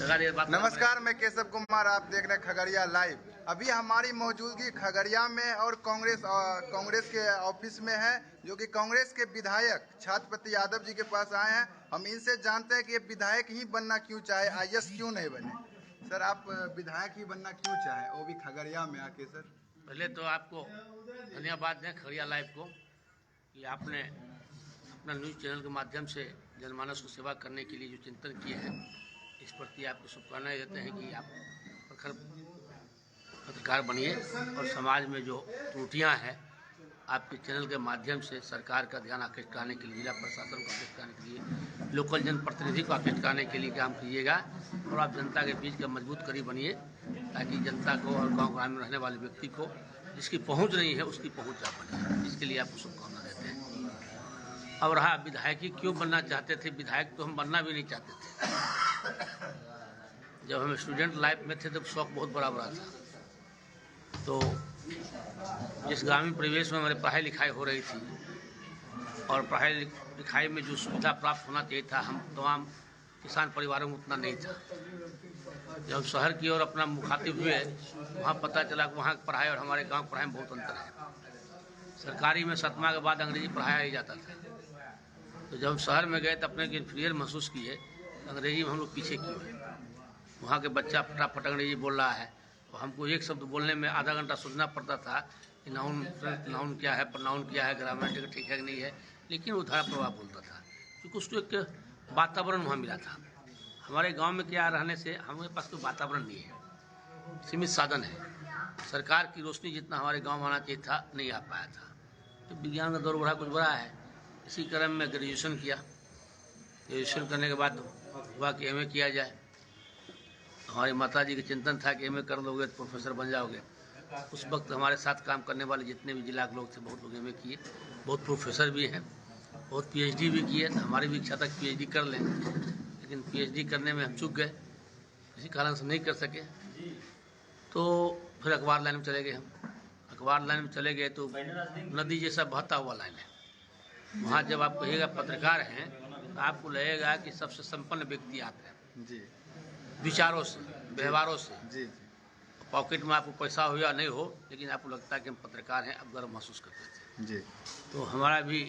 नमस्कार, मैं केशव कुमार, आप देख रहे हैं खगड़िया लाइव। अभी हमारी मौजूदगी खगड़िया में और कांग्रेस के ऑफिस में है, जो कि कांग्रेस के विधायक छत्रपति यादव जी के पास आए हैं। हम इनसे जानते हैं कि ये विधायक ही बनना क्यों चाहे, आईएएस क्यों नहीं बने। सर, आप विधायक ही बनना क्यों चाहे, वो भी खगड़िया में आके। सर, पहले तो आपको धन्यवाद दें खगड़िया लाइव को कि आपने अपना न्यूज़ चैनल के माध्यम से जनमानस को सेवा करने के लिए जो चिंतन किए हैं, इस प्रति आपको शुभकामनाएं देते हैं कि आप प्रखर पत्रकार बनिए और समाज में जो त्रुटियां हैं आपके चैनल के माध्यम से सरकार का ध्यान आकृष्ट कराने के लिए, जिला प्रशासन को आकृष्ट कराने के लिए, लोकल जनप्रतिनिधि को आकृष्ट कराने के लिए काम कीजिएगा और आप जनता के बीच का मजबूत कड़ी बनिए, ताकि जनता को और गाँव ग्राम में रहने वाले व्यक्ति को जिसकी पहुँच नहीं है उसकी पहुँच आप बने। इसके लिए आपको शुभकामना देते हैं। और हाँ, विधायक ही क्यों बनना चाहते थे? विधायक तो हम बनना भी नहीं चाहते थे। जब हम स्टूडेंट लाइफ में थे तब शौक बहुत बड़ा था। तो जिस ग्रामीण परिवेश में हमारी पढ़ाई लिखाई हो रही थी और पढ़ाई लिखाई में जो सुविधा प्राप्त होना चाहिए था, हम तमाम किसान परिवारों में उतना नहीं था। जब हम शहर की ओर अपना मुखातिब हुए, वहाँ पता चला कि वहाँ की पढ़ाई और हमारे गांव की पढ़ाई में बहुत अंतर है। सरकारी में 7वां के बाद अंग्रेजी पढ़ाया ही जाता था। तो जब हम शहर में गए तो अपने को इन्फीरियर महसूस किए, अंग्रेजी में हम लोग पीछे किए। वहाँ के बच्चा फटाफट अंग्रेजी बोल रहा है और हमको एक शब्द बोलने में आधा घंटा सोचना पड़ता था कि नाउन क्या है, प्रनाउन क्या है, ग्रामेटिक ठीक है कि नहीं है। लेकिन वो धारा प्रभाव बोलता था, क्योंकि उसको एक वातावरण वहाँ मिला था। हमारे गांव में क्या रहने से हमारे पास कोई वातावरण नहीं है, सीमित साधन है। सरकार की रोशनी जितना हमारे गांव आना चाहिए था, नहीं आ पाया था। तो विज्ञान का दौर बढ़ा, कुछ बड़ा है। इसी क्रम में ग्रेजुएशन किया। ग्रेजुएशन करने के बाद हुआ कि एमए किया जाए। हमारी माता जी का चिंतन था कि एमए कर लोगे तो प्रोफेसर बन जाओगे। उस वक्त हमारे साथ काम करने वाले जितने भी जिला के लोग थे, बहुत लोग एमए किए, बहुत प्रोफेसर भी हैं, बहुत पीएचडी भी किए। तो हमारी भी इच्छा था कि पीएचडी कर लें, लेकिन पीएचडी करने में हम चूक गए, किसी कारण से नहीं कर सके। तो फिर अखबार लाइन में चले गए। हम अखबार लाइन में चले गए तो नदी जैसा बहता हुआ लाइन है। वहाँ जब आप कहिएगा पत्रकार हैं तो आपको लगेगा कि सबसे संपन्न व्यक्ति आप हैं जी, विचारों से, व्यवहारों से जी। पॉकेट में आपको पैसा हो या नहीं हो, लेकिन आपको लगता है कि हम पत्रकार हैं, आप गर्व महसूस करते थे जी। तो हमारा भी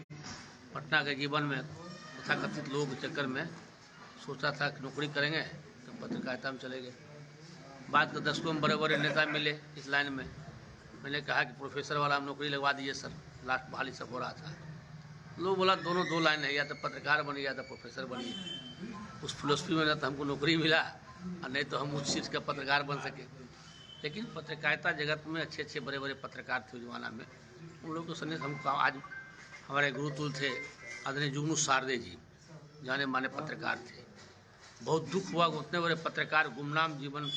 पटना के जीवन में तथाकथित लोगों के चक्कर में सोचा था कि नौकरी करेंगे, तो पत्रकारिता में चले गए। बाद के दशकों में बड़े बड़े नेता मिले इस लाइन में। मैंने कहा कि प्रोफेसर वाला हम नौकरी लगवा दीजिए सर, लास्ट बहाली सब हो रहा था। लोग बोला दोनों दो लाइन है, या तो पत्रकार बनिए या तो प्रोफेसर बनिए। उस फिलोसफी में ना तो हमको नौकरी मिला और नहीं तो हम उस चीज़ का पत्रकार बन सके। लेकिन पत्रकारिता जगत में अच्छे अच्छे बड़े बड़े पत्रकार थे जमाना में, उन लोगों को सन्निध हमको आज हमारे गुरुतुल थे आदरणीय जुगनू सारदे जी, जाने माने पत्रकार थे। बहुत दुख हुआ, उतने बड़े पत्रकार गुमनाम जीवन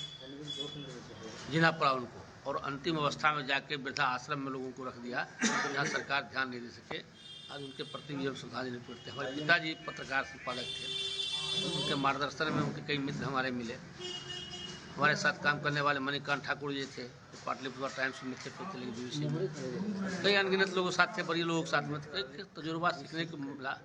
जीना पड़ा उनको, और अंतिम अवस्था में जाके वृद्धा आश्रम में लोगों को रख दिया, जहाँ सरकार ध्यान नहीं दे सके। आज उनके प्रति भी हम श्रद्धांजलि करते हैं। हमारे पिताजी पत्रकार संपादक थे, उनके मार्गदर्शन में उनके कई मित्र हमारे मिले। हमारे साथ काम करने वाले मणिकांत ठाकुर जी थे, तो पाटलिपुत्र टाइम्स में थे, फिर टेलीविजन में कई अनगिनत लोगों के साथ थे, बड़े लोगों के साथ में कई तजुर्बा सीखने को मिला।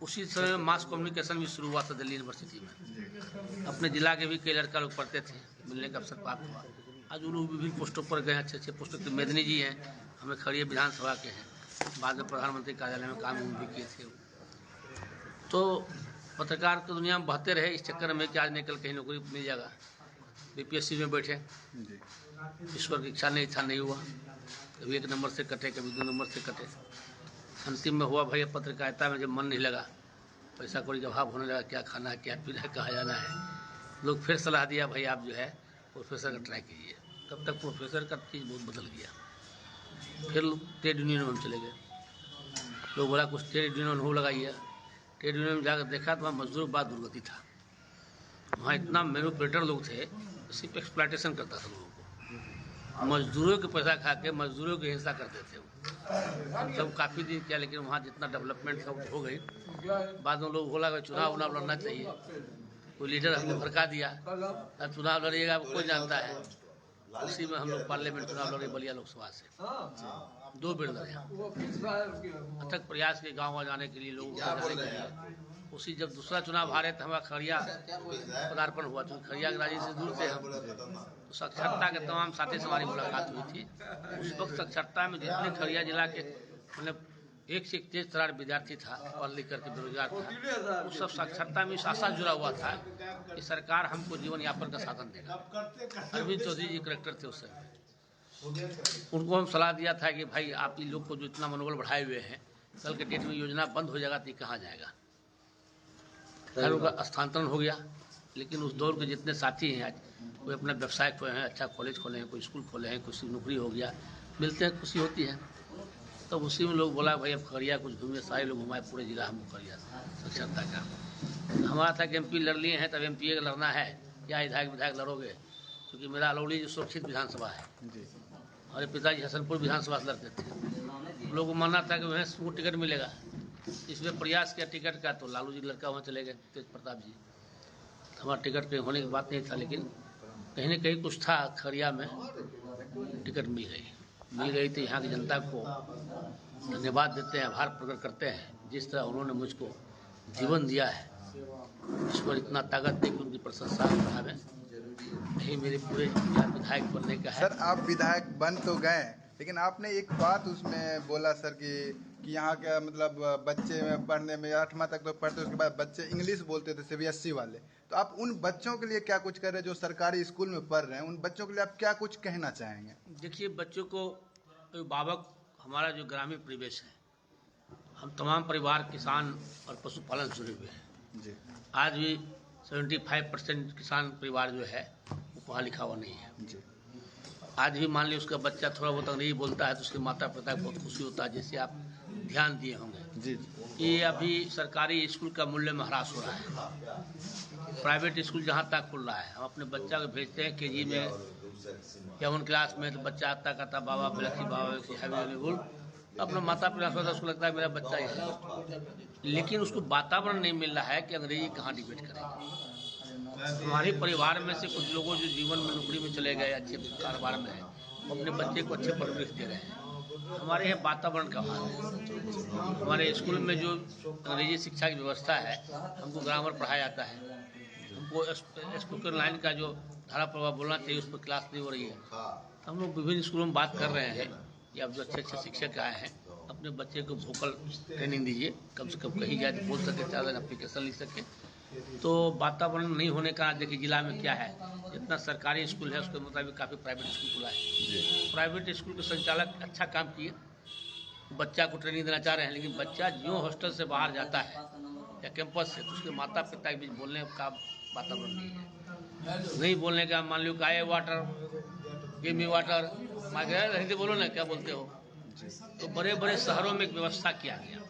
उसी समय मास कम्युनिकेशन भी शुरू हुआ था दिल्ली यूनिवर्सिटी में। अपने जिला के भी कई लड़का लोग पढ़ते थे, मिलने का अवसर प्राप्त हुआ। आज वो लोग विभिन्न पोस्टों पर गए, अच्छे अच्छे पोस्टों के। मेदिनी जी हैं, हमें खड़िया विधानसभा के हैं, बाद में प्रधानमंत्री कार्यालय में काम भी किए थे। तो पत्रकार की दुनिया में बहते रहे इस चक्कर में कि आज निकल कहीं नौकरी मिल जाएगा। बीपीएससी में बैठे, ईश्वर की इच्छा नहीं था, नहीं हुआ। कभी 1 नंबर से कटे, कभी 2 नंबर से कटे। अंतिम में हुआ भैया पत्रकारिता में जब मन नहीं लगा, पैसा कौड़ी का अभाव होने लगा, क्या खाना है, क्या पीना है, कहाँ जाना है, लोग फिर सलाह दिया भाई आप जो है प्रोफेसर का ट्राई कीजिए। तब तक प्रोफेसर का चीज़ बहुत बदल गया। फिर ट्रेड यूनियन में हम चले गए। लोग बोला कुछ ट्रेड यूनियन हो लगाइए। ट्रेड यूनियन में जाकर देखा तो वहाँ मजदूर बाद दुर्गति था। वहाँ इतना मैन्युपुलेटर लोग थे, सिर्फ एक्सप्लॉयटेशन करता था लोगों को, मजदूरों के पैसा खा के मजदूरों की हिंसा करते थे। तब काफ़ी दिन किया, लेकिन वहाँ जितना डेवलपमेंट था वो हो गई। बाद में लोग बोला चुनाव लड़ना चाहिए, कोई लीडर हमको भड़का दिया, अब चुनाव लड़िएगा कोई जानता है। उसी में हम लोग पार्लियामेंट चुनाव लड़े बलिया लोकसभा से, 2 बेर लड़े। अथक प्रयास के गाँव जाने के लिए, लोगों को जाने के लिए उसी जब दूसरा चुनाव हारे तो हमारा खगड़िया पदार्पण हुआ, तो खगड़िया के राज्य से दूर थे हम, तो साक्षरता के तमाम साथी से हमारी मुलाकात हुई थी। उस वक्त साक्षरता में जितने खगड़िया जिला के मतलब एक से एक तेज तरार विद्यार्थी था, पढ़ लिख करके बेरोजगार था, उस सब साक्षरता में इस आशा जुड़ा हुआ था कि सरकार हमको जीवन यापन का साधन देगा। अरविंद चौधरी जी कलेक्टर थे उस समय, उनको हम सलाह दिया था कि भाई आप इन लोग को जो इतना मनोबल बढ़ाए हुए हैं, कल के डेट में योजना बंद हो जाएगा तो कहाँ जाएगा। खैर उनका स्थानांतरण हो गया, लेकिन उस दौर के जितने साथी हैं आज, कोई अपना व्यवसाय खोले हैं, अच्छा कॉलेज खोले हैं, कोई स्कूल खोले हैं, कुछ नौकरी हो गया, मिलते हैं, खुशी होती है। तब उसी में लोग बोला भाई अब खगड़िया कुछ घूमिए, सारे लोग घुमाए पूरे जिला हमको खगड़िया साक्षरता का। हमारा था कि MP लड़ लिए हैं, तब MP लड़ना है या विधायक लड़ोगे, क्योंकि मेरा अलौली जो सुरक्षित विधानसभा है, हमारे पिताजी हसनपुर विधानसभा से लड़ते थे। लोगों को मानना था कि वह को टिकट मिलेगा, इसमें प्रयास किया टिकट का, तो लालू जी लड़का वहाँ चले गए, तेज प्रताप जी। हमारा टिकट कहीं होने की बात नहीं था, लेकिन कहीं न कहीं कुछ था, खगड़िया में टिकट मिल गई तो यहाँ की जनता को धन्यवाद देते हैं, आभार प्रकट करते हैं। जिस तरह उन्होंने मुझको जीवन दिया है, इस पर इतना ताकत दे कि उनकी प्रशंसा बढ़ावे, यही मेरे पूरे विधायक बनने का है। सर आप विधायक बन तो गए, लेकिन आपने एक बात उसमें बोला सर कि यहाँ का मतलब बच्चे में पढ़ने में 8वां तक तो पढ़ते, उसके बाद बच्चे इंग्लिश बोलते थे CBSE वाले, तो आप उन बच्चों के लिए क्या कुछ कर रहे हैं जो सरकारी स्कूल में पढ़ रहे हैं, उन बच्चों के लिए आप क्या कुछ कहना चाहेंगे? देखिए, बच्चों को अभिभावक, हमारा जो ग्रामीण परिवेश है, हम तमाम परिवार किसान और पशुपालन से जुड़े हुए हैं जी। आज भी 75% किसान परिवार जो है वो पढ़ा लिखा हुआ नहीं है जी। आज भी मान लीजिए उसका बच्चा थोड़ा बहुत अंग्रेजी बोलता है तो उसके माता पिता को बहुत खुशी होता है, जैसे आप ध्यान दिए होंगे जी। कि अभी सरकारी स्कूल का मूल्य में ह्रास हो रहा है, प्राइवेट स्कूल जहाँ तक खुल रहा है, हम अपने बच्चा को भेजते हैं KG में या 1 क्लास में, तो बच्चा आता कहता बाबा बिलखी बाबा बोल, अपना माता पिता सोचता, उसको लगता है मेरा बच्चा है, लेकिन उसको वातावरण नहीं मिल रहा है कि अंग्रेजी कहाँ डिबेट करेगा। हमारे परिवार में से कुछ लोगों जो जीवन में नौकरी में चले गए, अच्छे कारोबार में हैं, अपने बच्चे को अच्छे परवरिश दे रहे हैं। हमारे यहाँ वातावरण का अभाव है। हमारे स्कूल में जो अंग्रेजी शिक्षा की व्यवस्था है, हमको ग्रामर पढ़ाया जाता है, हमको स्पोकन लाइन का जो धारा प्रभाव बोलना चाहिए उस पर क्लास नहीं हो रही है। हम लोग विभिन्न स्कूलों में बात कर रहे हैं कि अब जो अच्छे अच्छे शिक्षक आए हैं, अपने बच्चे को वोकल ट्रेनिंग दीजिए, कम से कम कहीं जाए तो बोल सके, 4 दिन एप्लीकेशन लिख सके। तो वातावरण नहीं होने का देखिए जिला में क्या है, जितना सरकारी स्कूल है उसके मुताबिक काफ़ी प्राइवेट स्कूल खुला है। प्राइवेट स्कूल के संचालक अच्छा काम किए, बच्चा को ट्रेनिंग देना चाह रहे हैं, लेकिन बच्चा जो हॉस्टल से बाहर जाता है या कैंपस से, तो उसके माता पिता के बीच बोलने का वातावरण नहीं है। नहीं बोलने का, मान लो आए water give me water, Hindi बोलो ना, क्या बोलते हो। तो बड़े बड़े शहरों में एक व्यवस्था किया गया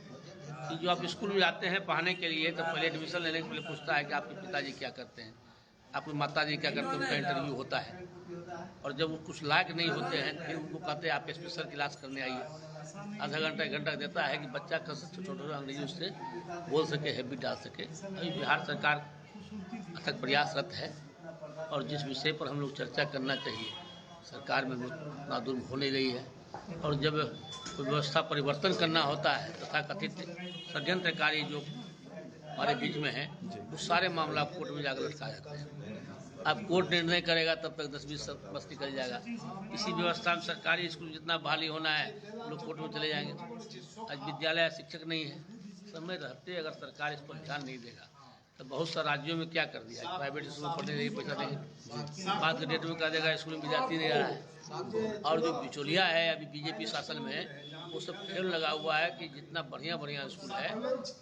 कि जो आप स्कूल में जाते हैं पढ़ाने के लिए, तो पहले एडमिशन लेने के पहले पूछता है कि आपके पिताजी क्या करते हैं, आपकी माताजी क्या करते हैं, उनका इंटरव्यू होता है। और जब वो कुछ लायक नहीं होते हैं फिर उनको कहते हैं आप स्पेशल क्लास करने आइए। आधा घंटा 1 घंटा देता है कि बच्चा छोटे अंग्रेजी उससे बोल सके, हैबिट डाल सके। अभी बिहार सरकार अथक प्रयासरत है, और जिस विषय पर हम लोग चर्चा करना चाहिए सरकार में उतना दूर हो नहीं रही है। और जब कोई व्यवस्था परिवर्तन करना होता है, तथा कथित षड्यंत्रकारी जो हमारे बीच में है, वो सारे मामला कोर्ट में जाकर लटका जाते हैं। अब कोर्ट निर्णय करेगा तब तक 10-20 बस्ती निकल जाएगा। इसी व्यवस्था में सरकारी स्कूल जितना बहाली होना है, लोग कोर्ट में चले जाएंगे। आज विद्यालय शिक्षक नहीं है, समय रहते अगर सरकार इस पर ध्यान नहीं देगा तो बहुत सारे राज्यों में क्या कर दिया है, प्राइवेट स्कूल में पढ़ने के लिए पैसा देंगे, बाद के डेट में कह देगा स्कूल में विद्यार्थी नहीं रहा है। और जो बिचौलिया है अभी BJP शासन में, वो सब खेल लगा हुआ है कि जितना बढ़िया स्कूल है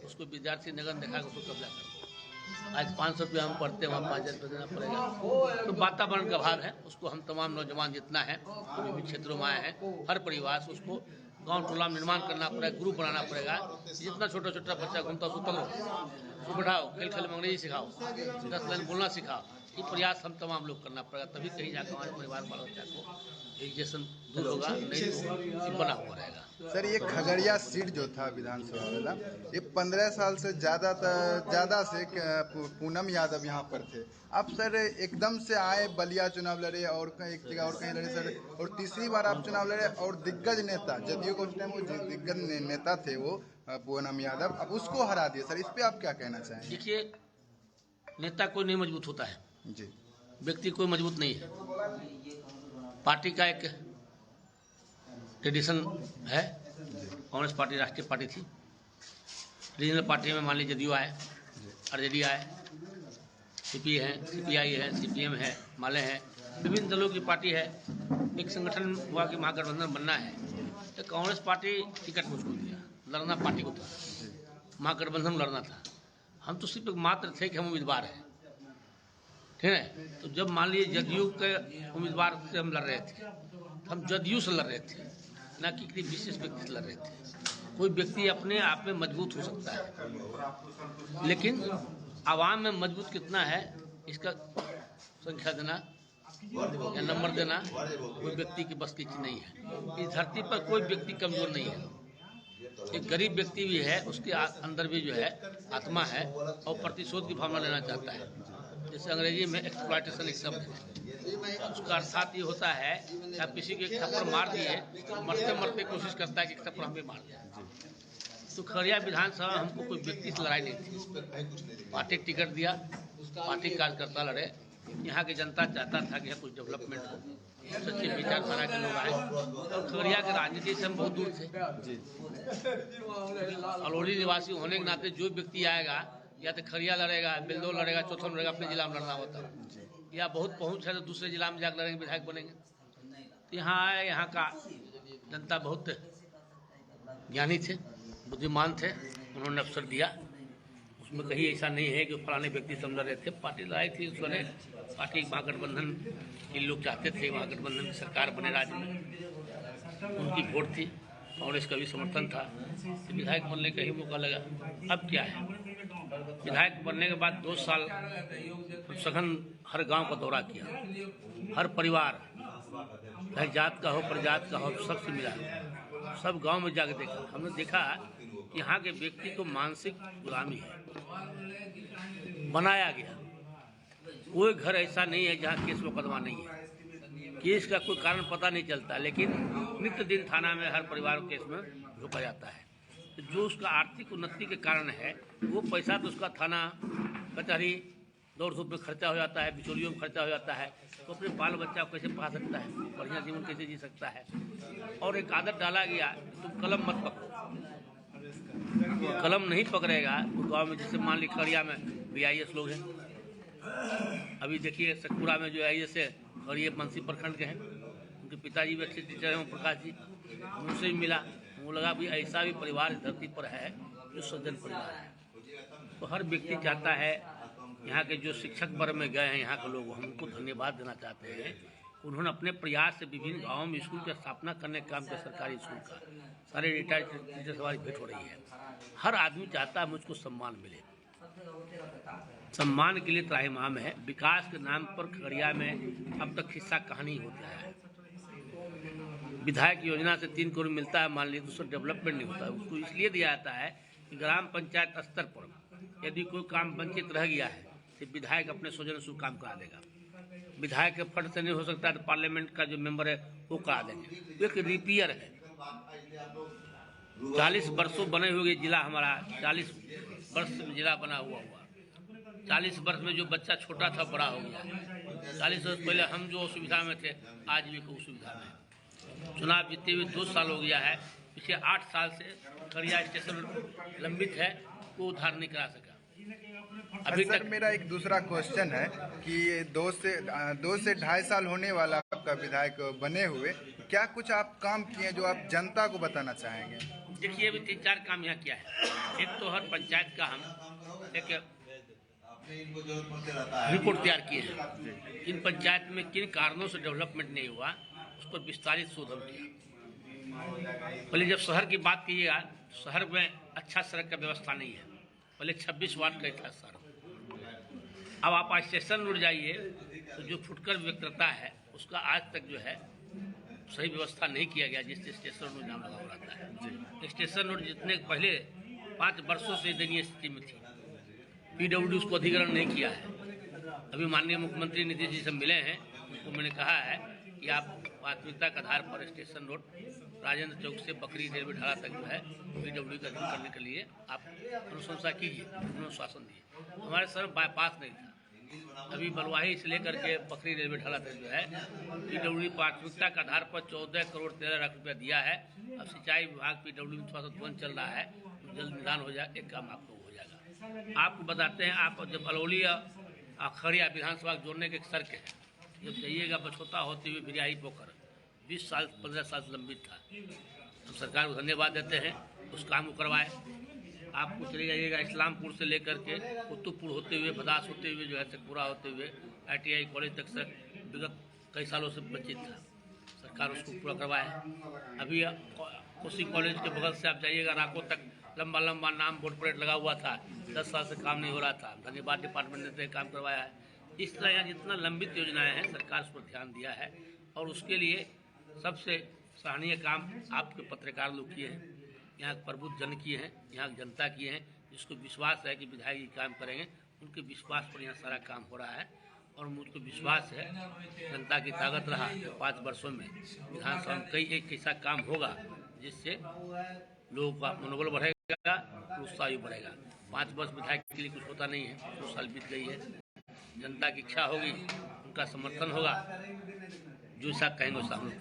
उसको विद्यार्थी नगन दिखा के उसको कब्जा कर दो। आज 500 रुपया हम पढ़ते हैं, वहाँ 5000 रुपये देना पड़ेगा। तो वातावरण का अभाव है, उसको हम तमाम नौजवान जितना है विभिन्न क्षेत्रों में आए हैं, हर परिवार से उसको गाँव टोला में निर्माण करना पड़ेगा, ग्रुप बनाना पड़ेगा। जितना छोटा छोटा बच्चा घूमता उसको पकड़ो, उसको बैठाओ, खेल खेल में अंग्रेजी सिखाओ, 10 लाइन बोलना सिखाओ। ये प्रयास हम तमाम लोग करना पड़ेगा, तभी कहीं जाकर हमारे परिवार बाल बच्चा को एजुकेशन दूर होगा, नहीं तो बना हुआ रहेगा। सर ये खगड़िया सीट जो था विधानसभा वाला, ये 15 साल से ज़्यादा से पूनम यादव यहाँ पर थे। आप सर एकदम से आए, बलिया चुनाव लड़े और एक जगह और कहीं लड़े सर, और तीसरी बार आप चुनाव लड़े और दिग्गज नेता, जदयू को उस टाइम वो दिग्गज नेता थे वो, पूनम यादव, अब उसको हरा दिया सर, इस पे आप क्या कहना चाहेंगे? देखिए, नेता कोई नहीं मजबूत होता है जी, व्यक्ति कोई मजबूत नहीं है। पार्टी का एक ट्रेडिशन है, कांग्रेस पार्टी राष्ट्रीय पार्टी थी। रीजनल पार्टी में मान लीजिए जदयू आए, आरजेडी आए, सीपी है, सीपीआई है, सीपीएम है, माले हैं, विभिन्न दलों की पार्टी है। एक संगठन हुआ कि महागठबंधन बनना है, तो कांग्रेस पार्टी टिकट मुझको दिया, लड़ना पार्टी को था, महागठबंधन लड़ना था। हम तो सिर्फ एक मात्र थे कि हम उम्मीदवार हैं, ठीक है। तो जब मान लीजिए जदयू के उम्मीदवार से हम लड़ रहे थे, तो हम जदयू से लड़ रहे थे, ना कि किसी विशेष व्यक्ति से लड़ रहे थे। कोई व्यक्ति अपने आप में मजबूत हो सकता है, लेकिन आवाम में मजबूत कितना है इसका संख्या देना या नंबर देना कोई व्यक्ति की बस की चीज नहीं है। इस धरती पर कोई व्यक्ति कमजोर नहीं है। एक गरीब व्यक्ति भी है, उसके अंदर भी जो है आत्मा है और प्रतिशोध की भावना लेना चाहता है। जैसे अंग्रेजी में एक्सप्लॉयटेशन एक शब्द है, उसका अर्थात ये होता है कि आप किसी को एक थप्पड़ मार दिए, मरते मरते कोशिश करता है कि एक थप्पड़ हमें मार दिया। तो खगड़िया विधानसभा हमको कोई व्यक्ति से लड़ाई नहीं थी, पार्टी टिकट दिया, पार्टी कार्यकर्ता लड़े। यहाँ की जनता चाहता था कि कुछ डेवलपमेंट हो, सच्चे विचारधारा के लोग आए। और खगड़िया के राजनीति से हम बहुत दूर थे। अलोरी निवासी होने के नाते जो व्यक्ति आएगा या तो खगड़िया लड़ेगा, बिल्दौर लड़ेगा, चौथम लड़ेगा, अपने जिला में लड़ना होता है, या बहुत पहुँच है तो दूसरे जिला में जाकर लड़ेंगे, विधायक बनेंगे। तो यहाँ आए, यहाँ का जनता बहुत ज्ञानी थे, बुद्धिमान थे, उन्होंने अवसर दिया। उसमें कहीं ऐसा नहीं है कि फलाने व्यक्ति से लड़ रहे थे, पार्टी लड़ाई थी। उस लड़े पार्टी महागठबंधन के लोग चाहते थे महागठबंधन की सरकार बने राज्य में, उनकी वोट थी, कांग्रेस का भी समर्थन था, तो विधायक बनने का ही मौका लगा। अब क्या है, विधायक बनने के बाद 2 साल सघन हर गांव का दौरा किया, हर परिवार चाहे जात का हो, प्रजात का हो, सबसे मिला, सब गांव में जाकर देखा। हमने देखा यहाँ के व्यक्ति को मानसिक गुलामी है, बनाया गया। कोई घर ऐसा नहीं है जहाँ केस मुकदमा नहीं है, केस का कोई कारण पता नहीं चलता, लेकिन नित्य दिन थाना में हर परिवार को केस में रोका जाता है। तो जो उसका आर्थिक उन्नति के कारण है, वो पैसा तो उसका थाना कचहरी दौड़ धूप में खर्चा हो जाता है, बिचौलियों में खर्चा हो जाता है, तो अपने बाल बच्चा को कैसे पढ़ा सकता है, बढ़िया जीवन कैसे जी सकता है। और एक आदत डाला गया, तुम कलम मत पकड़ो, कलम नहीं पकड़ेगा तो गाँव में, जैसे मान ली खगड़िया में BIS लोग हैं, अभी देखिए सतपुरा में जो IAS है और ये बंसी प्रखंड के हैं, उनके पिताजी भी अच्छे टीचर हैं, प्रकाश जी, उनसे भी मिला, वो लगा भी ऐसा भी परिवार इस धरती पर है जो सज्जन परिवार है। तो हर व्यक्ति चाहता है, यहाँ के जो शिक्षक वर्ग में गए हैं यहाँ के लोग, हम उनको धन्यवाद देना चाहते हैं। उन्होंने अपने प्रयास से विभिन्न गाँवों में स्कूल की स्थापना करने का काम किया, सरकारी स्कूल का। सारे रिटायर्ड टीचर से हमारी भेंट हो रही है। हर आदमी चाहता है मुझको सम्मान मिले, सम्मान के लिए त्राहिमाम है। विकास के नाम पर खगड़िया में अब तक किस्सा कहानी होता है। विधायक योजना से 3 करोड़ मिलता है, मान लीजिए, उससे डेवलपमेंट नहीं होता है। उसको इसलिए दिया जाता है कि ग्राम पंचायत स्तर पर यदि कोई काम वंचित रह गया है तो विधायक अपने स्वजन से काम करा देगा। विधायक के फंड से नहीं हो सकता है तो पार्लियामेंट का जो मेंबर है वो करा देंगे। एक रिपेयर है। 40 वर्षों बने हुए जिला हमारा, 40 वर्ष जिला बना हुआ 40 वर्ष में जो बच्चा छोटा था बड़ा हो गया। 40 वर्ष पहले हम जो असुविधा में थे, आज भी कोई सुविधा में। चुनाव जीते हुए 2 साल हो गया है, पिछले 8 साल से खगड़िया स्टेशन लंबित है, वो उद्धार नहीं करा सका अभी सर, तक। मेरा एक दूसरा क्वेश्चन है कि 2 से 2.5 साल होने वाला आपका विधायक बने हुए, क्या कुछ आप काम किए जो आप जनता को बताना चाहेंगे? देखिए, अभी 3-4 काम यहाँ किया है। एक तो हर पंचायत का हम एक रिपोर्ट तैयार किए हैं, इन पंचायत में किन कारणों से डेवलपमेंट नहीं हुआ, उस पर विस्तारित शोध हम किया। पहले जब शहर की बात कीजिएगा, शहर में अच्छा सड़क का व्यवस्था नहीं है। पहले 26 वार्ड का था शहर। अब आप स्टेशन रोड जाइए तो जो फुटकर विक्रेता है उसका आज तक जो है सही व्यवस्था नहीं किया गया, जिससे स्टेशन रोड नाम लगा रहता है। स्टेशन रोड जितने पहले 5 वर्षों से दयनीय स्थिति में थी, PWD उसको अधिग्रहण नहीं किया है। अभी माननीय मुख्यमंत्री नीतीश जी से मिले हैं, उनको मैंने कहा है कि आप प्राथमिकता के आधार पर स्टेशन रोड राजेंद्र चौक से बकरी रेलवे ढाला तक जो है PWD का अध्ययन करने के लिए आप अनुशंसा कीजिए, अनुशासन दिए। हमारे सर बाईपास नहीं था, अभी बलवाही से लेकर के बकरी रेलवे ढाला तक जो है PWD प्राथमिकता के आधार पर 14 करोड़ 13 लाख रुपया दिया है। अब सिंचाई विभाग PWD में थोड़ा सा ध्वन चल रहा है, जल्द निदान हो जाए, एक काम आपको हो जाएगा। आपको बताते हैं, आप जब अलौली खगड़िया विधानसभा जोड़ने के एक सड़क है, जब जाइएगा बछौता होते हुए बिरियाही पोखर 20 साल 15 साल से लंबित था। हम सरकार को धन्यवाद देते हैं, उस काम को करवाए। आपको चले जाइएगा इस्लामपुर से लेकर के कुतुबपुर होते हुए भदास होते हुए जो है शेखपुरा होते हुए ITI कॉलेज तक सर विगत कई सालों से वंचित था, सरकार उसको पूरा करवाए। अभी कोसी कॉलेज के बगल से आप जाइएगा राको तक लंबा लंबा नाम बोर्ड प्लेट लगा हुआ था, 10 साल से काम नहीं हो रहा था, धन्यवाद डिपार्टमेंट ने काम करवाया है। इस तरह यहाँ जितना लंबित योजनाएं हैं सरकार उस पर ध्यान दिया है, और उसके लिए सबसे सराहनीय काम आपके पत्रकार लोग किए हैं, यहाँ प्रबुद्ध जन किए हैं, यहाँ की जनता किए हैं, जिसको विश्वास है कि विधायक जी काम करेंगे। उनके विश्वास पर यहाँ सारा काम हो रहा है, और मुझको विश्वास है जनता की ताकत रहा 5 वर्षों में विधानसभा में कई एक ऐसा काम होगा जिससे लोगों का मनोबल बढ़ेगा, उत्साह भी बढ़ेगा। 5 वर्ष विधायक के लिए कुछ होता नहीं है, 2 साल बीत गई है, जनता की इच्छा होगी, उनका समर्थन होगा, जो ऐसा कहेंगे वैसा हम